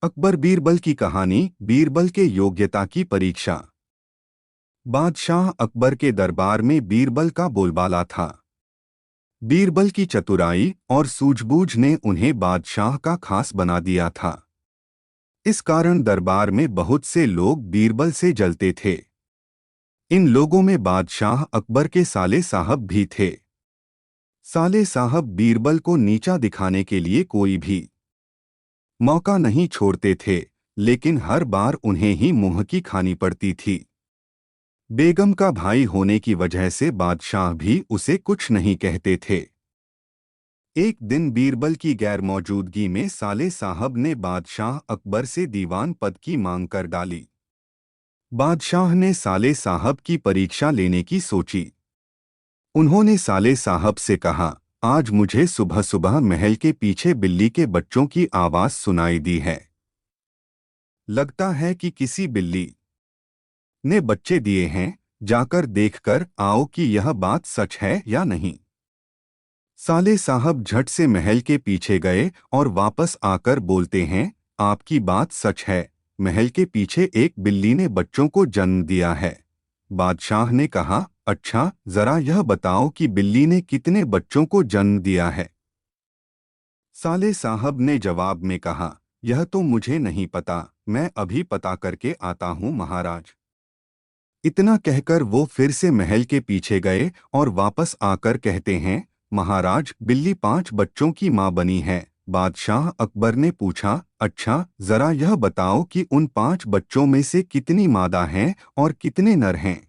अकबर बीरबल की कहानी। बीरबल के योग्यता की परीक्षा। बादशाह अकबर के दरबार में बीरबल का बोलबाला था। बीरबल की चतुराई और सूझबूझ ने उन्हें बादशाह का खास बना दिया था। इस कारण दरबार में बहुत से लोग बीरबल से जलते थे। इन लोगों में बादशाह अकबर के साले साहब भी थे। साले साहब बीरबल को नीचा दिखाने के लिए कोई भी मौका नहीं छोड़ते थे, लेकिन हर बार उन्हें ही मुंह की खानी पड़ती थी। बेगम का भाई होने की वजह से बादशाह भी उसे कुछ नहीं कहते थे। एक दिन बीरबल की गैर मौजूदगी में साले साहब ने बादशाह अकबर से दीवान पद की मांग कर डाली। बादशाह ने साले साहब की परीक्षा लेने की सोची। उन्होंने साले साहब से कहा, आज मुझे सुबह सुबह महल के पीछे बिल्ली के बच्चों की आवाज सुनाई दी है। लगता है कि किसी बिल्ली ने बच्चे दिए हैं। जाकर देखकर आओ कि यह बात सच है या नहीं। साले साहब झट से महल के पीछे गए और वापस आकर बोलते हैं, आपकी बात सच है। महल के पीछे एक बिल्ली ने बच्चों को जन्म दिया है। बादशाह ने कहा, अच्छा, जरा यह बताओ कि बिल्ली ने कितने बच्चों को जन्म दिया है। साले साहब ने जवाब में कहा, यह तो मुझे नहीं पता, मैं अभी पता करके आता हूँ महाराज। इतना कहकर वो फिर से महल के पीछे गए और वापस आकर कहते हैं, महाराज, बिल्ली 5 बच्चों की मां बनी है। बादशाह अकबर ने पूछा, अच्छा, जरा यह बताओ कि उन 5 बच्चों में से कितनी मादा हैं और कितने नर हैं।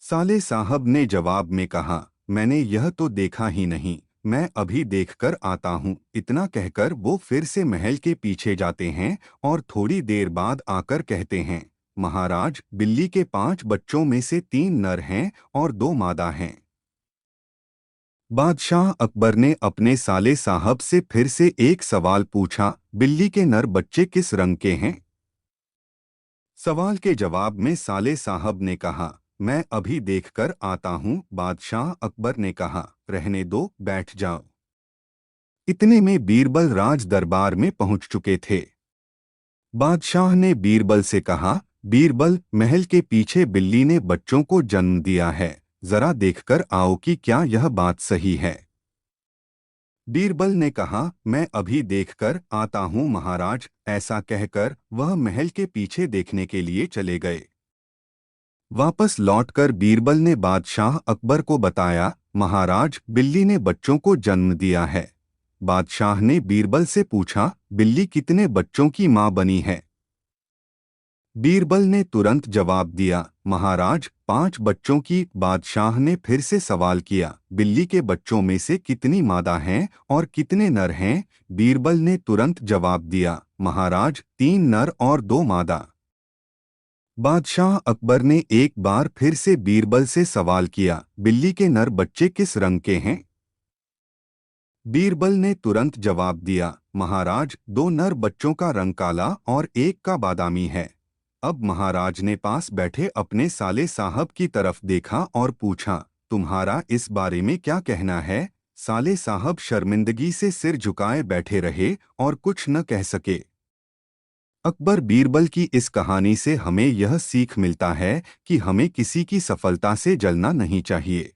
साले साहब ने जवाब में कहा, मैंने यह तो देखा ही नहीं, मैं अभी देखकर आता हूँ। इतना कहकर वो फिर से महल के पीछे जाते हैं और थोड़ी देर बाद आकर कहते हैं, महाराज, बिल्ली के 5 बच्चों में से 3 नर हैं और 2 मादा हैं। बादशाह अकबर ने अपने साले साहब से फिर से एक सवाल पूछा, बिल्ली के नर बच्चे किस रंग के हैं। सवाल के जवाब में साले साहब ने कहा, मैं अभी देखकर आता हूँ। बादशाह अकबर ने कहा, रहने दो, बैठ जाओ। इतने में बीरबल राज दरबार में पहुंच चुके थे। बादशाह ने बीरबल से कहा, बीरबल, महल के पीछे बिल्ली ने बच्चों को जन्म दिया है, जरा देखकर आओ कि क्या यह बात सही है। बीरबल ने कहा, मैं अभी देखकर आता हूँ महाराज। ऐसा कहकर वह महल के पीछे देखने के लिए चले गए। वापस लौटकर बीरबल ने बादशाह अकबर को बताया, महाराज, बिल्ली ने बच्चों को जन्म दिया है। बादशाह ने बीरबल से पूछा, बिल्ली कितने बच्चों की मां बनी है। बीरबल ने तुरंत जवाब दिया, महाराज, 5 बच्चों की। बादशाह ने फिर से सवाल किया, बिल्ली के बच्चों में से कितनी मादा हैं और कितने नर हैं। बीरबल ने तुरंत जवाब दिया, महाराज, 3 नर और 2 मादा। बादशाह अकबर ने एक बार फिर से बीरबल से सवाल किया, बिल्ली के नर बच्चे किस रंग के हैं। बीरबल ने तुरंत जवाब दिया, महाराज, 2 नर बच्चों का रंग काला और एक का बादामी है। अब महाराज ने पास बैठे अपने साले साहब की तरफ देखा और पूछा, तुम्हारा इस बारे में क्या कहना है। साले साहब शर्मिंदगी से सिर झुकाए बैठे रहे और कुछ न कह सके। अकबर बीरबल की इस कहानी से हमें यह सीख मिलता है कि हमें किसी की सफलता से जलना नहीं चाहिए।